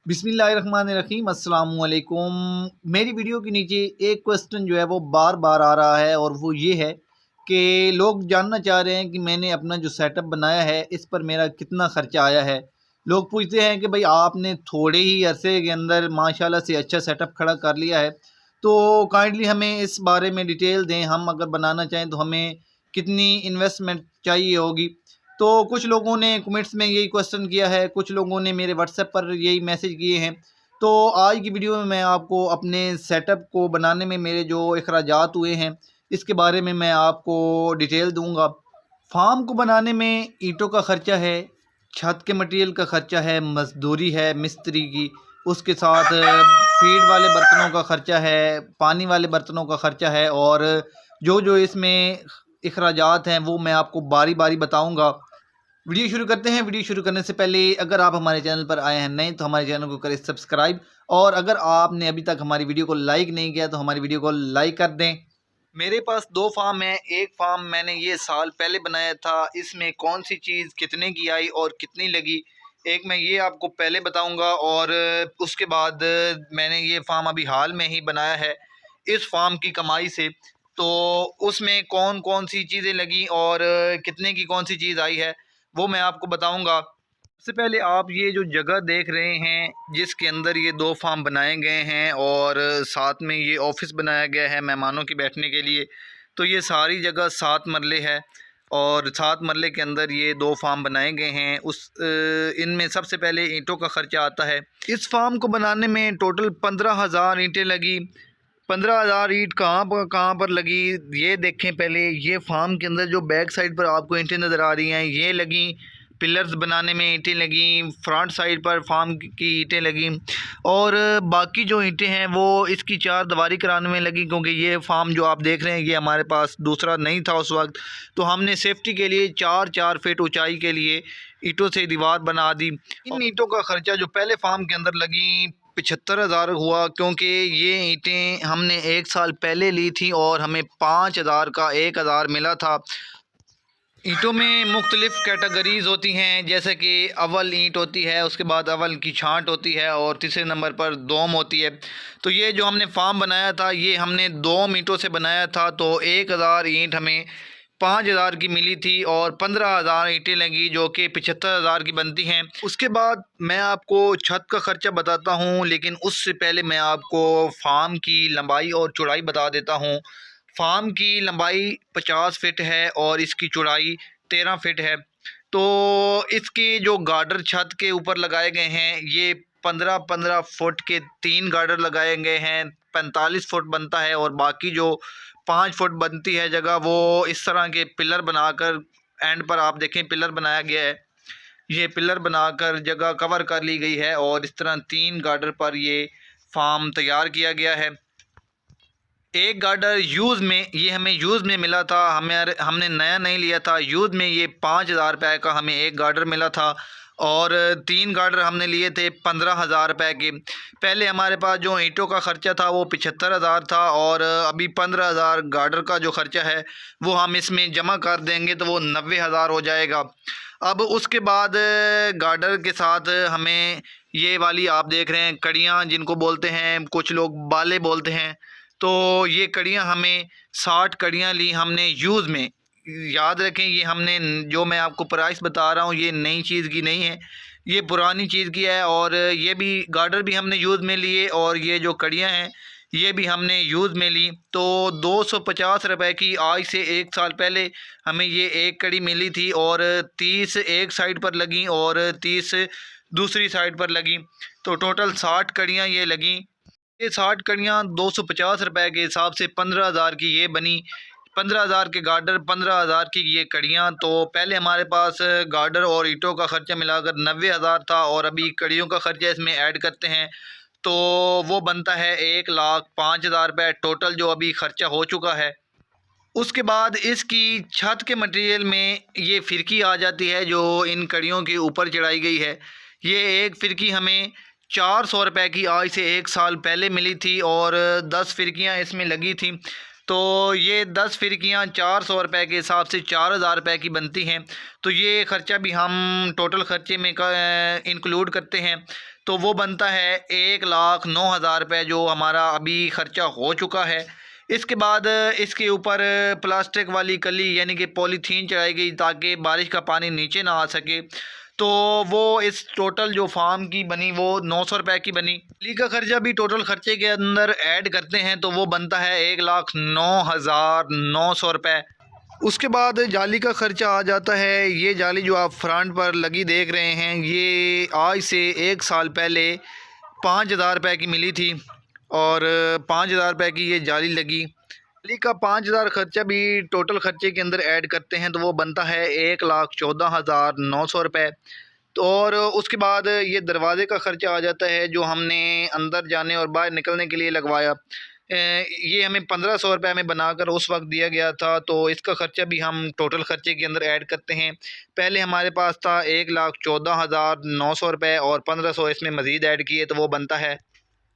बिस्मिल्लाहिर्रहमानिर्रहीम अस्सलाम वालेकुम। मेरी वीडियो के नीचे एक क्वेश्चन जो है वो बार बार आ रहा है और वो ये है कि लोग जानना चाह रहे हैं कि मैंने अपना जो सेटअप बनाया है इस पर मेरा कितना ख़र्चा आया है। लोग पूछते हैं कि भाई आपने थोड़े ही अरसे के अंदर माशाल्लाह से अच्छा सेटअप खड़ा कर लिया है, तो काइंडली हमें इस बारे में डिटेल दें। हम अगर बनाना चाहें तो हमें कितनी इन्वेस्टमेंट चाहिए होगी। तो कुछ लोगों ने कमेंट्स में यही क्वेश्चन किया है, कुछ लोगों ने मेरे व्हाट्सएप पर यही मैसेज किए हैं। तो आज की वीडियो में मैं आपको अपने सेटअप को बनाने में मेरे जो अखराजात हुए हैं इसके बारे में मैं आपको डिटेल दूंगा। फार्म को बनाने में ईंटों का ख़र्चा है, छत के मटेरियल का ख़र्चा है, मजदूरी है मिस्त्री की, उसके साथ फीड वाले बर्तनों का ख़र्चा है, पानी वाले बर्तनों का ख़र्चा है और जो जो इसमें अखराजात हैं वो मैं आपको बारी बारी बताऊंगा। वीडियो शुरू करते हैं। वीडियो शुरू करने से पहले अगर आप हमारे चैनल पर आए हैं नए तो हमारे चैनल को करें सब्सक्राइब, और अगर आपने अभी तक हमारी वीडियो को लाइक नहीं किया तो हमारी वीडियो को लाइक कर दें। मेरे पास दो फार्म है। एक फार्म मैंने ये साल पहले बनाया था, इसमें कौन सी चीज़ कितने की आई और कितनी लगी एक मैं ये आपको पहले बताऊंगा, और उसके बाद मैंने ये फार्म अभी हाल में ही बनाया है इस फार्म की कमाई से, तो उसमें कौन कौन सी चीज़ें लगी और कितने की कौन सी चीज़ आई है वो मैं आपको बताऊंगा। सबसे पहले आप ये जो जगह देख रहे हैं जिसके अंदर ये दो फार्म बनाए गए हैं और साथ में ये ऑफिस बनाया गया है मेहमानों के बैठने के लिए, तो ये सारी जगह 7 मरले है और 7 मरले के अंदर ये दो फार्म बनाए गए हैं। इनमें सबसे पहले ईंटों का ख़र्चा आता है। इस फार्म को बनाने में टोटल 15,000 ईंटें लगी। 15,000 ईंट कहाँ पर लगी ये देखें। पहले ये फार्म के अंदर जो बैक साइड पर आपको ईंटें नज़र आ रही हैं ये लगी, पिलर्स बनाने में ईंटें लगी, फ्रंट साइड पर फार्म की ईंटें लगी, और बाकी जो ईंटें हैं वो इसकी चार दीवारी कराने में लगी, क्योंकि ये फार्म जो आप देख रहे हैं ये हमारे पास दूसरा नहीं था उस वक्त, तो हमने सेफ्टी के लिए 4-4 फीट ऊंचाई के लिए ईंटों से दीवार बना दी। इन ईंटों का ख़र्चा जो पहले फार्म के अंदर लगी 75,000 हुआ, क्योंकि ये ईंटें हमने एक साल पहले ली थी और हमें 5,000 का 1,000 मिला था। ईंटों में मुख्तलिफ़ कैटेगरीज़ होती हैं, जैसे कि अव्वल ईंट होती है, उसके बाद अव्वल की छांट होती है और तीसरे नंबर पर दोम होती है। तो ये जो हमने फार्म बनाया था ये हमने दोम ईंटों से बनाया था, तो 1,000 ईंट हमें 5,000 की मिली थी और 15,000 ईंटें लगी जो कि 75,000 की बनती हैं। उसके बाद मैं आपको छत का ख़र्चा बताता हूँ, लेकिन उससे पहले मैं आपको फार्म की लंबाई और चौड़ाई बता देता हूँ। फार्म की लंबाई 50 फीट है और इसकी चौड़ाई 13 फीट है। तो इसके जो गार्डर छत के ऊपर लगाए गए हैं ये 15-15 फुट के 3 गार्डर लगाए गए हैं, 45 फुट बनता है, और बाकी जो 5 फुट बनती है जगह वो इस तरह के पिलर बनाकर एंड पर आप देखें पिलर बनाया गया है। ये पिलर बनाकर जगह कवर कर ली गई है और इस तरह 3 गार्डर पर ये फार्म तैयार किया गया है। एक गार्डर यूज़ में ये हमें यूज़ में मिला था, हमने नया नहीं लिया था। यूज़ में ये 5,000 रुपये का हमें एक गार्डर मिला था और 3 गार्डर हमने लिए थे 15,000 रुपये के। पहले हमारे पास जो ईंटों का ख़र्चा था वो 75,000 था और अभी 15,000 गार्डर का जो ख़र्चा है वो हम इसमें जमा कर देंगे तो वो 90,000 हो जाएगा। अब उसके बाद गार्डर के साथ हमें ये वाली आप देख रहे हैं कड़ियाँ जिनको बोलते हैं, कुछ लोग बाले बोलते हैं, तो ये कड़ियाँ हमें 60 कड़ियाँ ली हमने यूज़ में। याद रखें ये हमने जो मैं आपको प्राइस बता रहा हूँ ये नई चीज़ की नहीं है, ये पुरानी चीज़ की है। और ये भी गार्डर भी हमने यूज़ में लिए और ये जो कड़ियाँ हैं ये भी हमने यूज़ में ली। तो 250 रुपये की आज से एक साल पहले हमें ये एक कड़ी मिली थी और 30 एक साइड पर लगी और 30 दूसरी साइड पर लगी, तो टोटल 60 कड़ियाँ ये लगी। ये 60 कड़ियाँ 250 रुपये के हिसाब से 15,000 की ये बनी। 15,000 के गार्डर, 15,000 की ये कड़ियाँ। तो पहले हमारे पास गार्डर और ईंटों का ख़र्चा मिलाकर 90,000 था और अभी कड़ियों का ख़र्चा इसमें ऐड करते हैं तो वो बनता है 1,05,000 रुपये टोटल जो अभी ख़र्चा हो चुका है। उसके बाद इसकी छत के मटेरियल में ये फिरकी आ जाती है जो इन कड़ियों के ऊपर चढ़ाई गई है। ये एक फिरकी हमें 400 रुपये की आज से एक साल पहले मिली थी और 10 फिरकियाँ इसमें लगी थी, तो ये 10 फिरकियाँ 400 रुपये के हिसाब से 4,000 रुपये की बनती हैं। तो ये ख़र्चा भी हम टोटल ख़र्चे में इंक्लूड करते हैं। तो वो बनता है 1,09,000 रुपये, जो हमारा अभी ख़र्चा हो चुका है। इसके बाद इसके ऊपर प्लास्टिक वाली कली यानी कि पॉलीथीन चढ़ाई गई ताकि बारिश का पानी नीचे ना आ सके। तो वो इस टोटल जो फार्म की बनी वो 900 रुपये की बनी। बिजली का खर्चा भी टोटल खर्चे के अंदर ऐड करते हैं तो वो बनता है 1,09,900 रुपये। उसके बाद जाली का ख़र्चा आ जाता है। ये जाली जो आप फ्रंट पर लगी देख रहे हैं, ये आज से 1 साल पहले 5,000 रुपये की मिली थी और 5,000 रुपये की ये जाली लगी। जाली का 5,000 ख़र्चा भी टोटल ख़र्चे के अंदर ऐड करते हैं तो वो बनता है 1,14,900 रुपये। तो और उसके बाद ये दरवाज़े का ख़र्चा आ जाता है जो हमने अंदर जाने और बाहर निकलने के लिए लगवाया। ये हमें 1,500 रुपये में बनाकर उस वक्त दिया गया था, तो इसका ख़र्चा भी हम टोटल ख़र्चे के अंदर ऐड करते हैं। पहले हमारे पास था 1,14,900 रुपये और 1,500 इसमें मज़ीद ऐड किए तो वो बनता है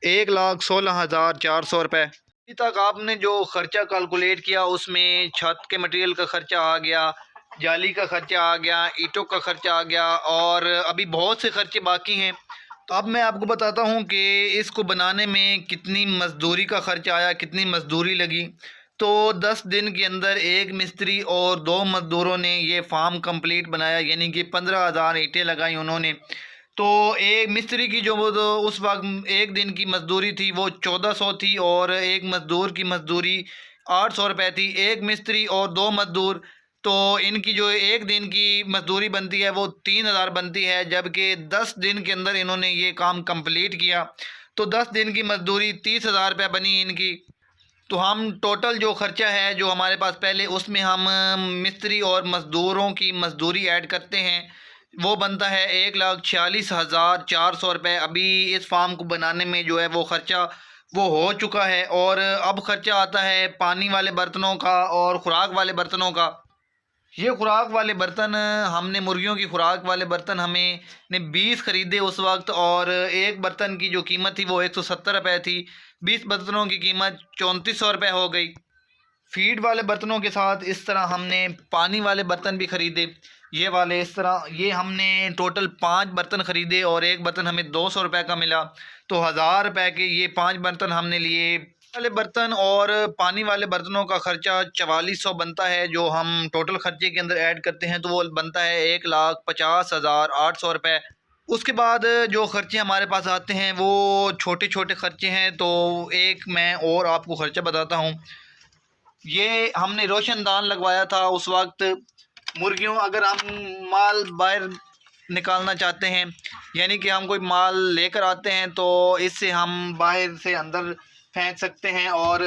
1,16,400 रुपये। अभी तक आपने जो ख़र्चा कैलकुलेट किया उसमें छत के मटेरियल का ख़र्चा आ गया, जाली का ख़र्चा आ गया, ईंटों का ख़र्चा आ गया और अभी बहुत से ख़र्चे बाकी हैं। तो अब मैं आपको बताता हूँ कि इसको बनाने में कितनी मज़दूरी का ख़र्चा आया, कितनी मज़दूरी लगी। तो 10 दिन के अंदर एक मिस्त्री और 2 मज़दूरों ने ये फार्म कंप्लीट बनाया, यानी कि 15,000 ईंटें लगाई उन्होंने। तो एक मिस्त्री की जो वो तो उस वक्त एक दिन की मज़दूरी थी वो 1,400 थी और एक मज़दूर की मज़दूरी 800 रुपये थी। एक मिस्त्री और 2 मज़दूर, तो इनकी जो एक दिन की मज़दूरी बनती है वो 3,000 बनती है, जबकि 10 दिन के अंदर इन्होंने ये काम कंप्लीट किया तो 10 दिन की मज़दूरी 30,000 रुपये बनी इनकी। तो हम टोटल जो ख़र्चा है जो हमारे पास पहले, उसमें हम मिस्त्री और मज़दूरों की मज़दूरी ऐड करते हैं, वो बनता है 1,46,400 रुपये। अभी इस फार्म को बनाने में जो है वो ख़र्चा वो हो चुका है। और अब ख़र्चा आता है पानी वाले बर्तनों का और ख़ुराक वाले बर्तनों का। ये खुराक वाले बर्तन, हमने मुर्गियों की खुराक वाले बर्तन हमें ने 20 ख़रीदे उस वक्त और एक बर्तन की जो कीमत थी वो 170 रुपये थी। 20 बर्तनों की कीमत 3,400 रुपये हो गई। फीड वाले बर्तनों के साथ इस तरह हमने पानी वाले बर्तन भी ख़रीदे, ये वाले इस तरह। ये हमने टोटल 5 बर्तन ख़रीदे और एक बर्तन हमें 200 रुपये का मिला, तो 1,000 रुपये के ये 5 बर्तन हमने लिए। वाले बर्तन और पानी वाले बर्तनों का ख़र्चा 4400 बनता है, जो हम टोटल ख़र्चे के अंदर ऐड करते हैं तो वो बनता है 1,50,800 रुपये। उसके बाद जो ख़र्चे हमारे पास आते हैं वो छोटे छोटे ख़र्चे हैं। तो एक मैं और आपको ख़र्चा बताता हूँ। ये हमने रोशनदान लगवाया था उस वक्त। मुर्गियों, अगर हम माल बाहर निकालना चाहते हैं, यानी कि हम कोई माल लेकर आते हैं तो इससे हम बाहर से अंदर फेंक सकते हैं और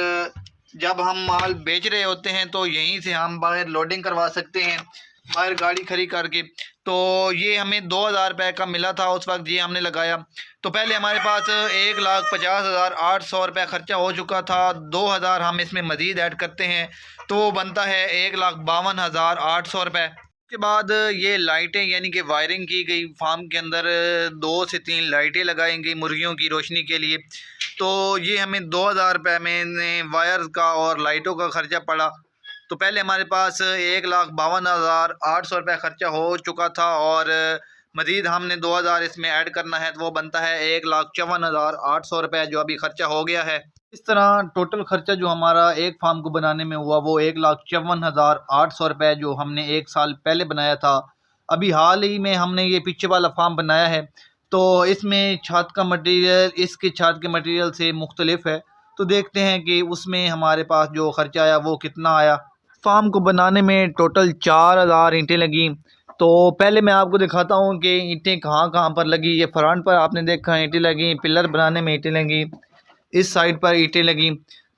जब हम माल बेच रहे होते हैं तो यहीं से हम बाहर लोडिंग करवा सकते हैं, बाहर गाड़ी खड़ी करके। तो ये हमें 2,000 रुपये का मिला था उस वक्त, ये हमने लगाया। तो पहले हमारे पास 1,50,800 रुपये ख़र्चा हो चुका था, 2,000 हम इसमें मज़ीद ऐड करते हैं तो वो बनता है 1,52,800 रुपये। उसके बाद ये लाइटें यानी कि वायरिंग की गई, फार्म के अंदर 2 से 3 लाइटें लगाई गई मुर्गियों की रोशनी के लिए। तो ये हमें 2,000 रुपये में वायर्स का और लाइटों का ख़र्चा पड़ा। तो पहले हमारे पास 1,52,800 रुपये ख़र्चा हो चुका था और मज़ीद हमने 2,000 इसमें ऐड करना है तो वो बनता है 1,54,800 रुपये, जो अभी ख़र्चा हो गया है। इस तरह टोटल ख़र्चा जो हमारा एक फार्म को बनाने में हुआ वो 1,54,800 रुपये, जो हमने 1 साल पहले बनाया था। अभी हाल ही में हमने ये पीछे वाला फार्म बनाया है, तो इसमें छत का मटेरियल इसके छत के मटेरियल से मुख्तलिफ है। तो देखते हैं कि उसमें हमारे पास जो ख़र्चा आया वो कितना आया। फार्म को बनाने में टोटल 4,000 ईंटें लगी। तो पहले मैं आपको दिखाता हूँ कि ईंटें कहाँ कहाँ पर लगी। ये फ्रंट पर आपने देखा ईंटें लगी, पिलर बनाने में ईंटें लगी, इस साइड पर ईंटें लगी।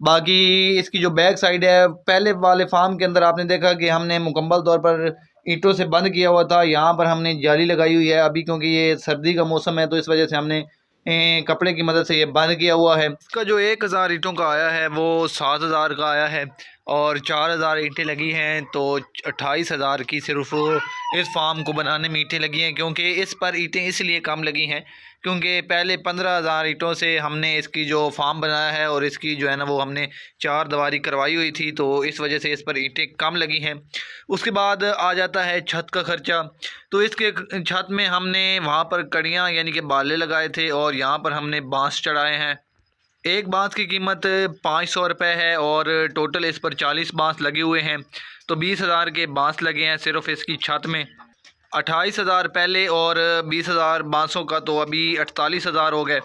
बाकी इसकी जो बैक साइड है, पहले वाले फार्म के अंदर आपने देखा कि हमने मुकम्मल तौर पर ईंटों से बंद किया हुआ था। यहाँ पर हमने जाली लगाई हुई है। अभी क्योंकि ये सर्दी का मौसम है तो इस वजह से हमने कपड़े की मदद से ये बंद किया हुआ है। इसका जो 1,000 ईंटों का आया है वो 7,000 का आया है और 4,000 ईंटें लगी हैं, तो 28,000 की सिर्फ इस फार्म को बनाने में ईंटें लगी हैं। क्योंकि इस पर ईंटें इसलिए कम लगी हैं क्योंकि पहले 15,000 ईंटों से हमने इसकी जो फार्म बनाया है और इसकी जो है ना वो हमने 4 दीवारी करवाई हुई थी, तो इस वजह से इस पर ईंटें कम लगी हैं। उसके बाद आ जाता है छत का ख़र्चा। तो इसके छत में हमने वहाँ पर कड़ियाँ यानी कि बाले लगाए थे और यहाँ पर हमने बाँस चढ़ाए हैं। एक बाँस की कीमत 500 रुपये है और टोटल इस पर 40 बाँस लगे हुए हैं, तो 20,000 के बाँस लगे हैं सिर्फ़ इसकी छत में। 28,000 पहले और 20,000 बाँसों का, तो अभी 48,000 हो गए।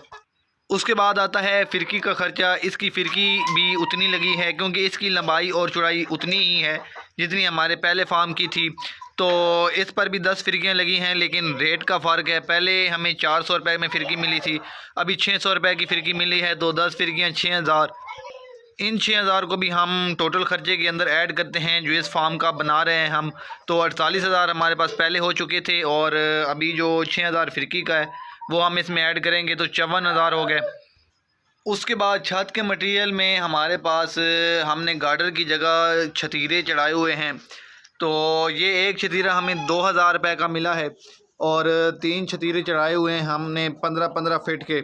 उसके बाद आता है फ़िरकी का ख़र्चा। इसकी फ़िरकी भी उतनी लगी है क्योंकि इसकी लंबाई और चौड़ाई उतनी ही है जितनी हमारे पहले फार्म की थी। तो इस पर भी 10 फ़िरकियाँ लगी हैं, लेकिन रेट का फ़र्क है। पहले हमें 400 रुपये में फ़िरकी मिली थी, अभी 600 रुपये की फ़िरकी मिली है, तो 10 फ़िरकियाँ 6,000। इन 6,000 को भी हम टोटल ख़र्चे के अंदर ऐड करते हैं जो इस फार्म का बना रहे हैं हम, तो 48,000 हमारे पास पहले हो चुके थे और अभी जो 6,000 फ़िरकी का है वो हम इसमें ऐड करेंगे तो 54,000 हो गए। उसके बाद छत के मटेरियल में हमारे पास हमने गार्डर की जगह छतीरे चढ़ाए हुए हैं, तो ये एक छतीरा हमें 2,000 रुपये का मिला है और 3 छतीरे चढ़ाए हुए हैं हमने 15-15 फीट के।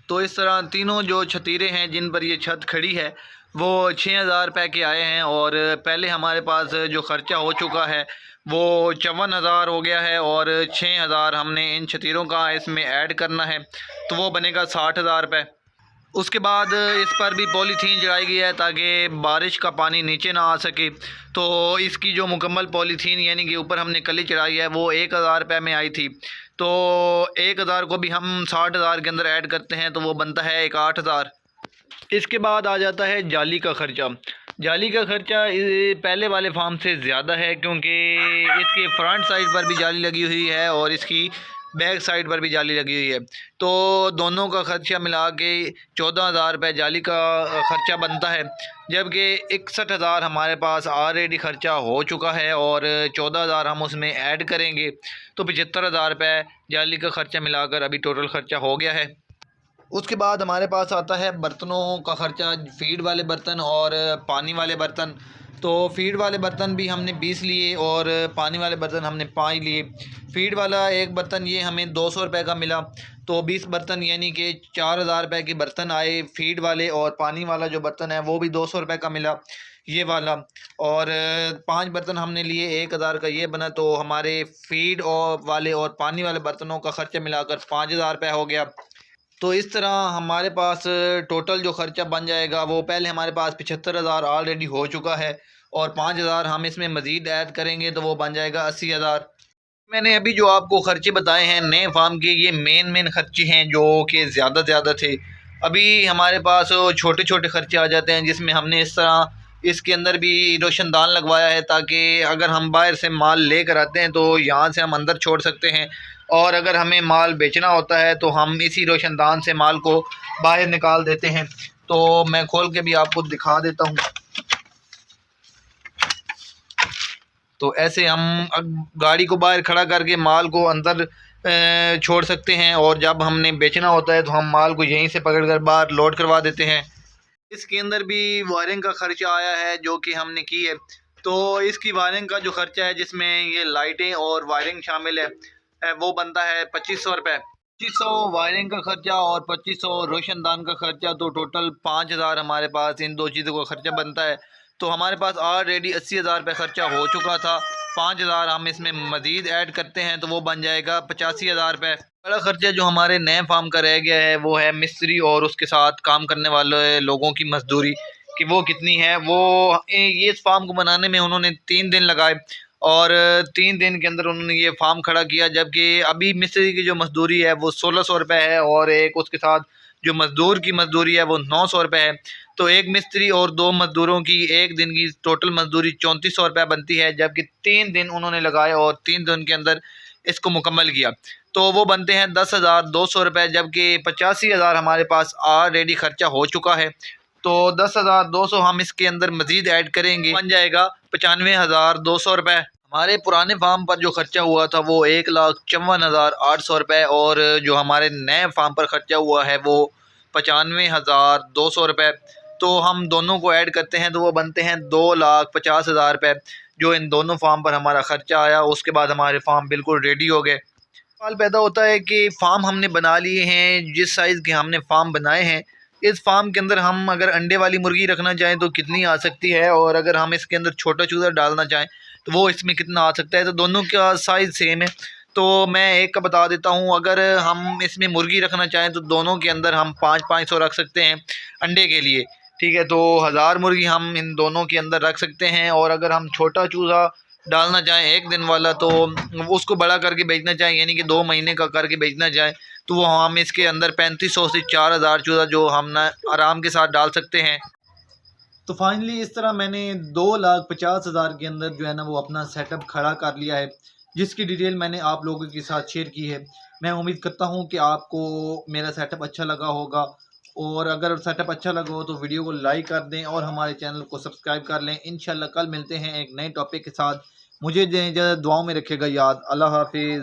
तो इस तरह तीनों जो छतीरे हैं जिन पर ये छत खड़ी है वो 6,000 रुपये के आए हैं और पहले हमारे पास जो ख़र्चा हो चुका है वो 54,000 हो गया है और 6,000 हमने इन छतीरों का इसमें ऐड करना है, तो वो बनेगा 60,000 रुपये। उसके बाद इस पर भी पॉलीथीन चढ़ाई गई है ताकि बारिश का पानी नीचे ना आ सके। तो इसकी जो मुकम्मल पॉलीथीन यानी कि ऊपर हमने कली चढ़ाई है वो 1,000 रुपये में आई थी, तो 1,000 को भी हम 60,000 के अंदर ऐड करते हैं तो वो बनता है 61,000। इसके बाद आ जाता है जाली का ख़र्चा। जाली का ख़र्चा पहले वाले फार्म से ज़्यादा है क्योंकि इसके फ्रंट साइड पर भी जाली लगी हुई है और इसकी बैक साइड पर भी जाली लगी हुई है, तो दोनों का ख़र्चा मिला के 14,000 रुपये जाली का ख़र्चा बनता है। जबकि 61,000 हमारे पास ऑलरेडी ख़र्चा हो चुका है और 14,000 हम उसमें ऐड करेंगे तो 75,000 रुपये जाली का ख़र्चा मिलाकर अभी टोटल ख़र्चा हो गया है। उसके बाद हमारे पास आता है बर्तनों का ख़र्चा, फ़ीड वाले बर्तन और पानी वाले बर्तन। तो फ़ीड वाले बर्तन भी हमने 20 लिए और पानी वाले बर्तन हमने 5 लिए। फ़ीड वाला एक बर्तन ये हमें 200 रुपये का मिला, तो 20 बर्तन यानी कि 4,000 रुपये के बर्तन आए फ़ीड वाले, और पानी वाला जो बर्तन है वो भी 200 रुपये का मिला ये वाला, और 5 बर्तन हमने लिए 1,000 का ये बना, तो हमारे फ़ीड और वाले और पानी वाले बर्तनों का ख़र्चा मिलाकर 5,000 रुपये हो गया। तो इस तरह हमारे पास टोटल जो ख़र्चा बन जाएगा वो पहले हमारे पास 75,000 ऑलरेडी हो चुका है और 5,000 हम इसमें मज़ीद ऐड करेंगे तो वो बन जाएगा 80,000। मैंने अभी जो आपको ख़र्चे बताए हैं नए फार्म के, ये मेन ख़र्चे हैं जो कि ज़्यादा थे। अभी हमारे पास छोटे छोटे ख़र्चे आ जाते हैं जिसमें हमने इस तरह इसके अंदर भी रोशनदान लगवाया है ताकि अगर हम बाहर से माल लेकर आते हैं तो यहाँ से हम अंदर छोड़ सकते हैं, और अगर हमें माल बेचना होता है तो हम इसी रोशनदान से माल को बाहर निकाल देते हैं। तो मैं खोल के भी आपको दिखा देता हूँ। तो ऐसे हम गाड़ी को बाहर खड़ा करके माल को अंदर छोड़ सकते हैं, और जब हमने बेचना होता है तो हम माल को यहीं से पकड़कर बाहर लोड करवा देते हैं। इसके अंदर भी वायरिंग का ख़र्चा आया है जो कि हमने की है, तो इसकी वायरिंग का जो ख़र्चा है जिसमें ये लाइटें और वायरिंग शामिल है वो बनता है 2,500 रुपये। 2,500 वायरिंग का ख़र्चा और 2,500 रोशनदान का ख़र्चा, तो टोटल 5,000 हमारे पास इन दो चीज़ों का ख़र्चा बनता है। तो हमारे पास ऑलरेडी 80,000 रुपये ख़र्चा हो चुका था, 5,000 हम इसमें मज़ीद ऐड करते हैं तो वो बन जाएगा 85,000 रुपये। बड़ा ख़र्चा जो हमारे नए फार्म का रह गया है वो है मिस्त्री और उसके साथ काम करने वाले लोगों की मजदूरी कि वो कितनी है। वो ये इस फार्म को बनाने में उन्होंने 3 दिन लगाए और 3 दिन के अंदर उन्होंने ये फार्म खड़ा किया, जबकि अभी मिस्त्री की जो मजदूरी है वो 1,600 रुपये है और एक उसके साथ जो मज़दूर की मजदूरी है वो 900 रुपये है। तो एक मिस्त्री और 2 मज़दूरों की एक दिन की टोटल मजदूरी 3,400 रुपये बनती है, जबकि 3 दिन उन्होंने लगाए और 3 दिन के अंदर इसको मुकम्मल किया, तो वो बनते हैं 10,200 रुपये। जबकि 85,000 हमारे पास ऑलरेडी ख़र्चा हो चुका है, तो 10,200 हम इसके अंदर मज़ीद ऐड करेंगे, बन जाएगा 95,200 रुपये। हमारे पुराने फार्म पर जो ख़र्चा हुआ था वो 1,54,800 रुपये, और जो हमारे नए फार्म पर ख़र्चा हुआ है वो 95,200 रुपये। तो हम दोनों को ऐड करते हैं तो वो बनते हैं 2,50,000 रुपये, जो इन दोनों फार्म पर हमारा ख़र्चा आया। उसके बाद हमारे फार्म बिल्कुल रेडी हो गए। सवाल पैदा होता है कि फ़ार्म हमने बना लिए हैं, जिस साइज़ के हमने फ़ार्म बनाए हैं, इस फ़ार्म के अंदर हम अगर अंडे वाली मुर्गी रखना चाहें तो कितनी आ सकती है, और अगर हम इसके अंदर छोटा चूज़ा डालना चाहें तो वो इसमें कितना आ सकता है। तो दोनों का साइज़ सेम है। तो मैं एक का बता देता हूँ, अगर हम इसमें मुर्गी रखना चाहें तो दोनों के अंदर हम 500 रख सकते हैं अंडे के लिए, ठीक है। तो 1000 मुर्गी हम इन दोनों के अंदर रख सकते हैं। और अगर हम छोटा चूज़ा डालना चाहें 1 दिन वाला, तो उसको बड़ा करके बेचना चाहें, यानी कि 2 महीने का करके बेचना चाहें, तो वो हम इसके अंदर 3500 से 4000 चूज़ा जो हम ना आराम के साथ डाल सकते हैं। तो फाइनली इस तरह मैंने 2,50,000 के अंदर जो है ना वो अपना सेटअप खड़ा कर लिया है, जिसकी डिटेल मैंने आप लोगों के साथ शेयर की है। मैं उम्मीद करता हूँ कि आपको मेरा सेटअप अच्छा लगा होगा, और अगर सेटअप अच्छा लगा हो तो वीडियो को लाइक कर दें और हमारे चैनल को सब्सक्राइब कर लें। इंशाल्लाह कल मिलते हैं एक नए टॉपिक के साथ। मुझे दुआओं में रखिएगा याद। अल्लाह हाफिज़।